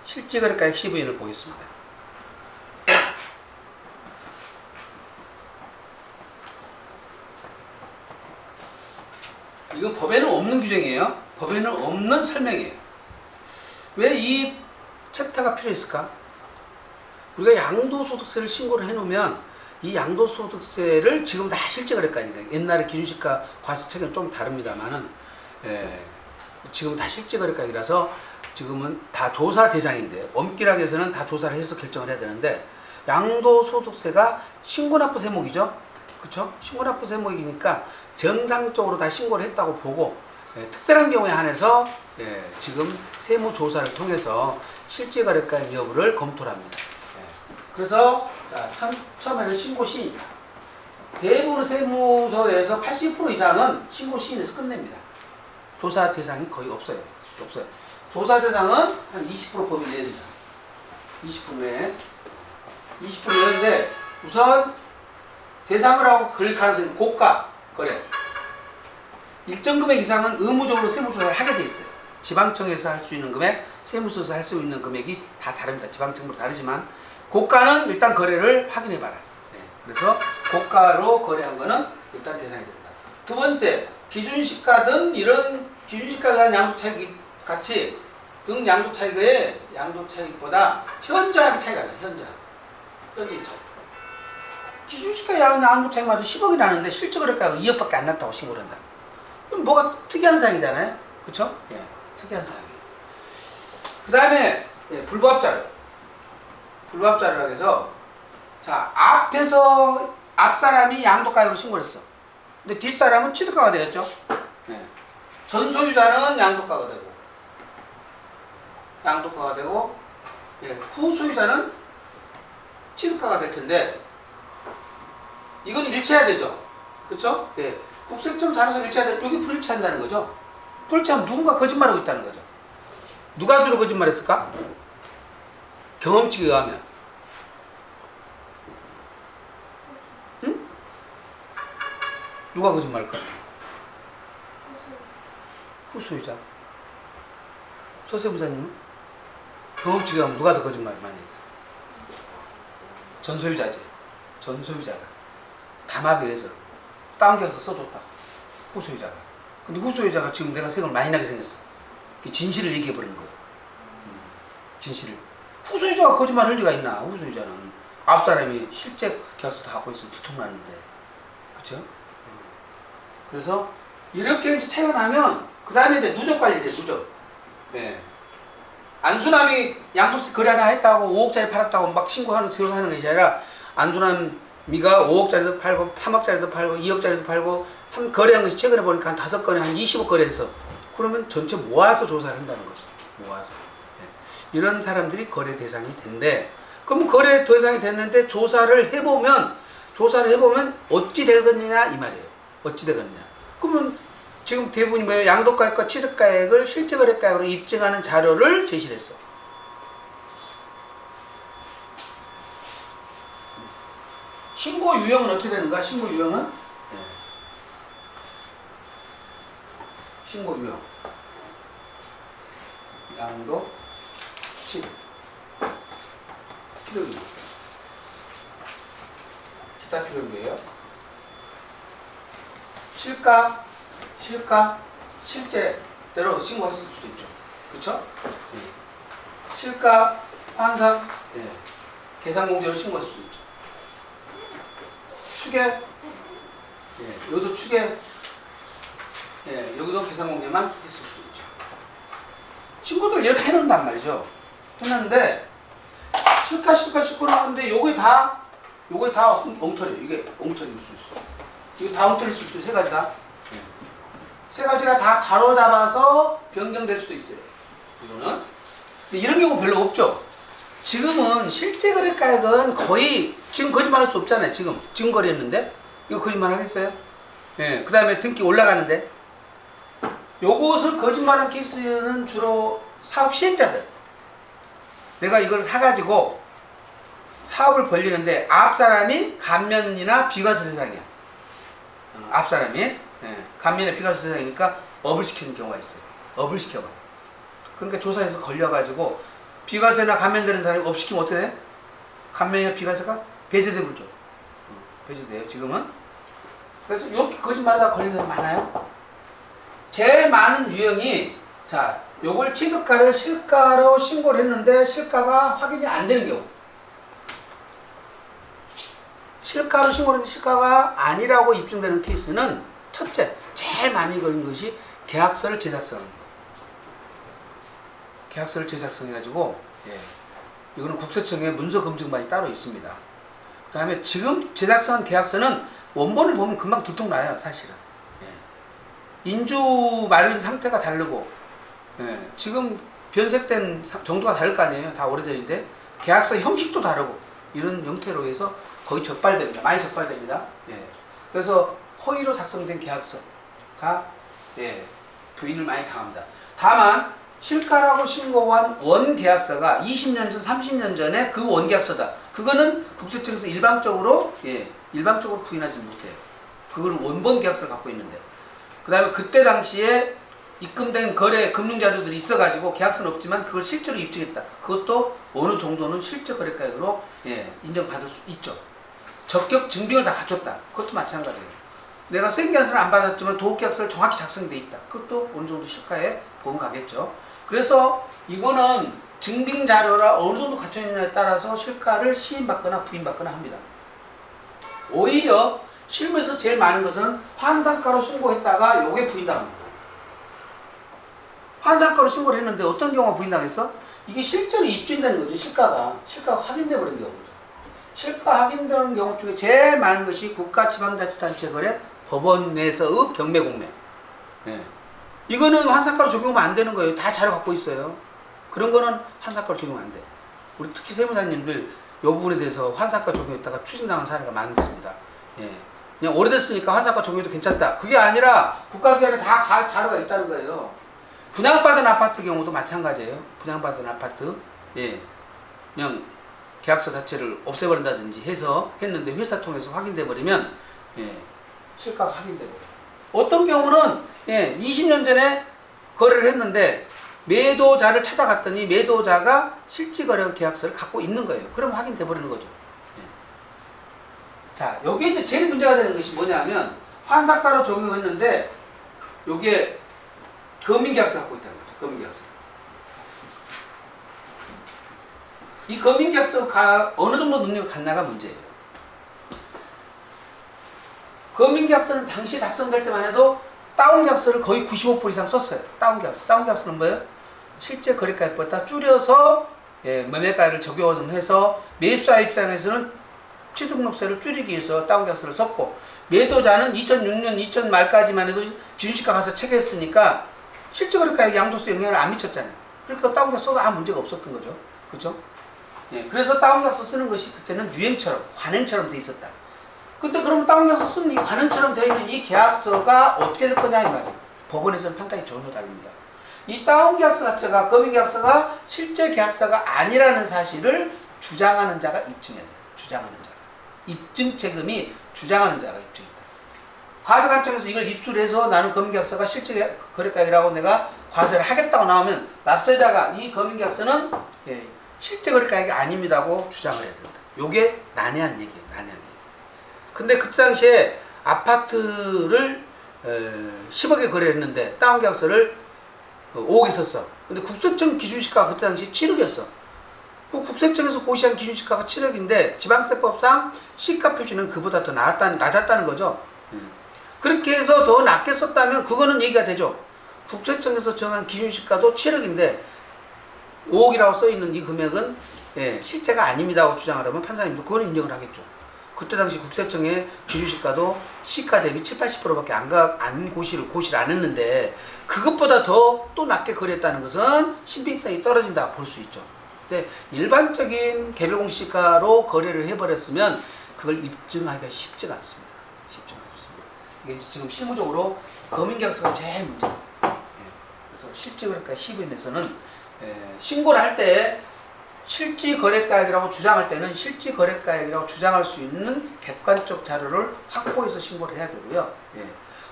실제 거래가액 CVN을 보겠습니다. 이건 법에는 없는 규정이에요. 법에는 없는 설명이에요. 왜 이 챕터가 필요했을까? 우리가 양도소득세를 신고를 해놓으면 이 양도소득세를 지금 다 실제거래가니까 옛날에 기준시가 과세책은 좀 다릅니다만은 지금 다 실제거래가이라서 지금은 다 조사 대상인데 엄밀하게서는 다 조사를 해서 결정을 해야 되는데 양도소득세가 신고납부 세목이죠. 그쵸? 신고납부 세목이니까 정상적으로 다 신고를 했다고 보고 특별한 경우에 한해서 지금 세무조사를 통해서 실제거래가액 여부를 검토를 합니다. 그래서 처음에는 신고 시인. 대부분 세무서에서 80% 이상은 신고 시인에서 끝냅니다. 조사 대상이 거의 없어요. 조사 대상은 한 20% 범위 내에 됩니다. 20% 내에. 20% 내인데 우선 대상을 하고 그럴 가능성이 고가 거래. 일정 금액 이상은 의무적으로 세무조사를 하게 돼 있어요. 지방청에서 할 수 있는 금액, 세무서에서 할 수 있는 금액이 다 다릅니다. 지방청마다 다르지만 고가는 일단 거래를 확인해 봐라. 그래서 고가로 거래한 거는 일단 대상이 된다. 두 번째, 기준시가든 이런 기준시가에 대한 양도차익 같이 등 양도차익의 양도차익보다 현저하게 차이가 나요. 현저하게 차이. 기준시가 양도차익마다 10억이 나는데 실제 거래가가 2억밖에 안 났다고 신고를 한다. 그럼 뭐가 특이한 사항이잖아요. 그쵸? 특이한 사항이에요. 그 다음에 불법자료. 불법자료라고 해서 자 앞에서 앞사람이 양도가액으로 신고를 했어. 근데 뒷사람은 취득가가 되었죠. 전소유자는 양도가가 되고 후소유자는 취득가가 될 텐데 이건 일치해야 되죠. 그쵸? 국세청 자료상 일치해야 돼. 여기 불일치한다는 거죠. 불일치하면 누군가 거짓말하고 있다는 거죠. 누가 주로 거짓말했을까? 경험치에 의하면. 응? 누가 거짓말할 것 같아? 후소유자. 서세무사님은? 경험치에 의하면 누가 더 거짓말 많이 했어? 전소유자지. 전소유자가. 담합에 의해서 다운계약서 써줬다. 후소유자가. 근데 후소유자가 지금 내가 세금을 많이 나게 생겼어. 진실을 얘기해버리는 거예요. 진실을. 후소유자가 거짓말 할 리가 있나? 후소유자는 앞사람이 실제 계약서 다 갖고 있으면 두통나는데. 그쵸? 그래서 이렇게 차이가 나면 그 다음에 이제 누적 관리를 해. 누적. 안수남이 양도세 거래 하나 했다고 5억짜리 팔았다고 막 신고하는 것이 아니라 안수남이가 5억짜리도 팔고 3억짜리도 팔고 2억짜리도 팔고 한 거래한 것이 최근에 보니까 한 5건에 한 20억 거래했어. 그러면 전체 모아서 조사를 한다는 거죠. 모아서. 이런 사람들이 거래 대상이 된대. 그럼 거래 대상이 됐는데 조사를 해보면 어찌 되겠느냐 이 말이에요. 어찌 되겠느냐. 그러면 지금 대부분이 뭐예요? 양도가액과 취득가액을 실제 거래가액으로 입증하는 자료를 제시를 했어. 신고 유형은 어떻게 되는가? 신고 유형은 신고 유형 양도 취득 필요기 기타 필요기예요. 실가 실제대로 신고했을 수도 있죠. 그렇죠? 실가 환산 계산공제로 신고할 수도 있죠. 추계 여기도 추계 여기도 계산공제만 있을 수도 있죠. 친구들 이렇게 해놓는단 말이죠. 해놨는데 실가 나오는데 요게 다 엉터리예요. 이게 엉터리일 수 있어. 이거 다 엉터리일 수 있어요. 세 가지 다. 세 가지가 다 바로 잡아서 변경될 수도 있어요. 이거는. 근데 이런 경우 별로 없죠. 지금은 실제 거래가액은 거의 지금 거짓말할 수 없잖아요. 지금 거래했는데 이거 거짓말 하겠어요? 그 다음에 등기 올라가는데 요것을 거짓말한 케이스는 주로 사업 시행자들. 내가 이걸 사가지고 사업을 벌리는데 앞사람이 감면이나 비과세 대상이야. 앞사람이 감면이나 비과세 대상이니까 업을 시키는 경우가 있어요. 업을 시켜봐. 그러니까 조사에서 걸려가지고 비과세나 감면되는 사람이 업시키면 어떻게 돼? 감면이나 비과세가 배제돼 버죠. 배제돼요 지금은. 그래서 이렇게 거짓말하다 걸린 사람 많아요. 제일 많은 유형이 자 요걸 취득가를 실가로 신고를 했는데 실가가 확인이 안 되는 경우. 실가로 신고를 했는데 실가가 아니라고 입증되는 케이스는 첫째, 제일 많이 걸린 것이 계약서를 제작성하는 거예요. 계약서를 제작성해가지고 이거는 국세청에 문서 검증반이 따로 있습니다. 그 다음에 지금 제작성한 계약서는 원본을 보면 금방 들통나요 사실은. 인주 마련 상태가 다르고 지금 변색된 정도가 다를 거 아니에요. 다 오래전인데 계약서 형식도 다르고 이런 형태로 해서 거의 적발됩니다. 많이 적발됩니다. 그래서 허위로 작성된 계약서가 부인을 많이 당합니다. 다만 실가라고 신고한 원계약서가 20년 전, 30년 전에 그 원계약서다. 그거는 국세청에서 일방적으로 부인하지 못해요. 그걸 원본 계약서를 갖고 있는데. 그 다음에 그때 당시에 입금된 거래 금융자료들이 있어가지고 계약서는 없지만 그걸 실제로 입증했다. 그것도 어느 정도는 실제 거래가액으로 인정받을 수 있죠. 적격 증빙을 다 갖췄다. 그것도 마찬가지예요. 내가 수행계약서를 안 받았지만 도급계약서를 정확히 작성돼 있다. 그것도 어느 정도 실가에 포함가겠죠. 그래서 이거는 증빙자료라 어느 정도 갖춰있느냐에 따라서 실가를 시인받거나 부인받거나 합니다. 오히려 실무에서 제일 많은 것은 환상가로 신고했다가 요게 부인당합니다. 환상가로 신고를 했는데 어떤 경우가 부인당했어? 이게 실제로 입증되는 거죠. 실가가 확인돼 버린 경우죠. 실가 확인되는 경우 중에 제일 많은 것이 국가지방자치단체 거래 법원 내에서의 경매공매. 이거는 환상가로 적용하면 안 되는 거예요. 다 자료 갖고 있어요. 그런 거는 환상가로 적용하면 안 돼. 우리 특히 세무사님들 이 부분에 대해서 환상가 적용했다가 추징당한 사례가 많습니다. 그냥 오래됐으니까 환상가 적용해도 괜찮다. 그게 아니라 국가기관에 다 자료가 있다는 거예요. 분양받은 아파트 경우도 마찬가지예요. 분양받은 아파트, 그냥 계약서 자체를 없애버린다든지 해서 했는데 회사 통해서 확인돼 버리면 실가가 확인돼 버려요. 어떤 경우는 20년 전에 거래를 했는데 매도자를 찾아갔더니 매도자가 실질거래 계약서를 갖고 있는 거예요. 그럼 확인돼 버리는 거죠. 자, 여기에 이제 제일 문제가 되는 것이 뭐냐면 환상가로 적용했는데 요게 검인계약서 갖고 있다는 거죠. 검인계약서. 이 검인계약서가 어느 정도 능력을 갖나가 문제예요. 검인계약서는 당시 작성될 때만 해도 다운계약서를 거의 95% 이상 썼어요. 다운계약서. 다운계약서는 뭐예요? 실제 거래가액보다 줄여서 매매가액을 적용해서 매수자 입장에서는 취득록세를 줄이기 위해서 다운계약서를 썼고, 매도자는 2006년 2000 말까지만 해도 기준시가 가서 체결했으니까 실제 거래가액 양도세 영향을 안 미쳤잖아요. 그러니까 다운계약서 써도 아무 문제가 없었던 거죠. 그렇죠? 그래서 다운계약서 쓰는 것이 그때는 유행처럼 관행처럼 돼 있었다. 근데 그럼 다운계약서 쓰는 이 관행처럼 되어 있는 이 계약서가 어떻게 될 거냐 이 말이에요. 법원에서는 판단이 전혀 다릅니다. 이 다운계약서 자체가 검인계약서가 실제 계약서가 아니라는 사실을 주장하는 자가 입증해야 돼요. 주장하는 자가. 입증 책임이 주장하는 자가 입증했다. 과세관청에서 이걸 입수해서 나는 검인계약서가 실제 거래가액이라고 내가 과세를 하겠다고 나오면 납세자가 이 검인계약서는 실제 거래가액이 아닙니다고 주장을 해야 된다. 요게 난해한 얘기예요. 난해한 얘기. 근데 그때 당시에 아파트를 10억에 거래했는데 다운계약서를 5억에 썼어. 근데 국세청 기준시가가 그때 당시 7억이었어. 그 국세청에서 고시한 기준시가가 7억인데 지방세법상 시가 표시는 그보다 더 낮았다는 거죠. 그렇게 해서 더 낮게 썼다면 그거는 얘기가 되죠. 국세청에서 정한 기준시가도 7억인데 5억이라고 써있는 이 금액은 실제가 아닙니다고 주장하려면 판사님도 그건 인정을 하겠죠. 그때 당시 국세청의 기준시가도 시가 대비 70-80%밖에 안 고시를 안 했는데 그것보다 더 또 낮게 거래했다는 것은 신빙성이 떨어진다 볼 수 있죠. 근데 일반적인 개별공시가로 거래를 해버렸으면 그걸 입증하기가 쉽지가 않습니다. 쉽지가 않습니다. 이게 지금 실무적으로 검인계약서가 제일 문제예요. 그래서 실제 거래가 시부인에서는 신고를 할 때 실질 거래가액이라고 주장할 때는 실질 거래가액이라고 주장할 수 있는 객관적 자료를 확보해서 신고를 해야 되고요.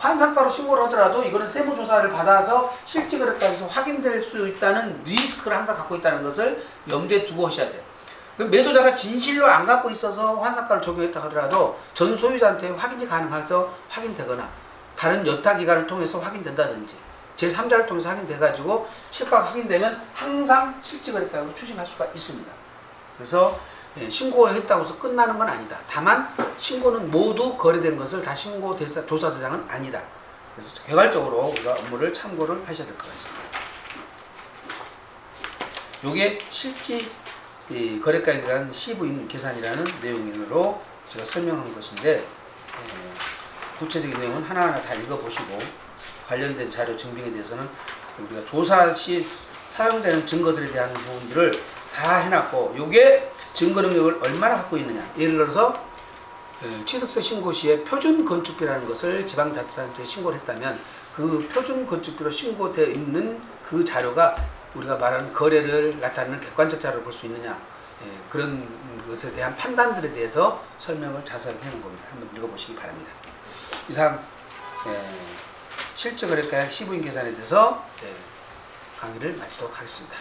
환상가로 신고를 하더라도 이거는 세무조사를 받아서 실제 거래가에서 확인될 수 있다는 리스크를 항상 갖고 있다는 것을 염두에 두고 하셔야 돼요. 그럼 매도자가 진실로 안 갖고 있어서 환상가를 적용했다 하더라도 전 소유자한테 확인이 가능해서 확인되거나 다른 여타기관을 통해서 확인된다든지 제3자를 통해서 확인돼가지고 실과가 확인되면 항상 실제 거래가액으로 추징할 수가 있습니다. 그래서 신고했다고 해서 끝나는 건 아니다. 다만 신고는 모두 거래된 것을 다 신고 조사 대상은 아니다. 그래서 개괄적으로 우리가 업무를 참고를 하셔야 될 것 같습니다. 이게 실제 거래가액이라는 시부인 계산이라는 내용으로 제가 설명한 것인데 구체적인 내용은 하나하나 다 읽어보시고 관련된 자료 증빙에 대해서는 우리가 조사 시 사용되는 증거들에 대한 부분들을 다 해놨고 이게 증거 능력을 얼마나 갖고 있느냐. 예를 들어서 취득세 신고 시에 표준 건축비라는 것을 지방자치단체에 신고를 했다면 그 표준 건축비로 신고되어 있는 그 자료가 우리가 말하는 거래를 나타내는 객관적 자료를 볼 수 있느냐. 그런 것에 대한 판단들에 대해서 설명을 자세하게 해놓은 겁니다. 한번 읽어보시기 바랍니다. 이상 실제 거래가액 시부인 계산에 대해서 강의를 마치도록 하겠습니다.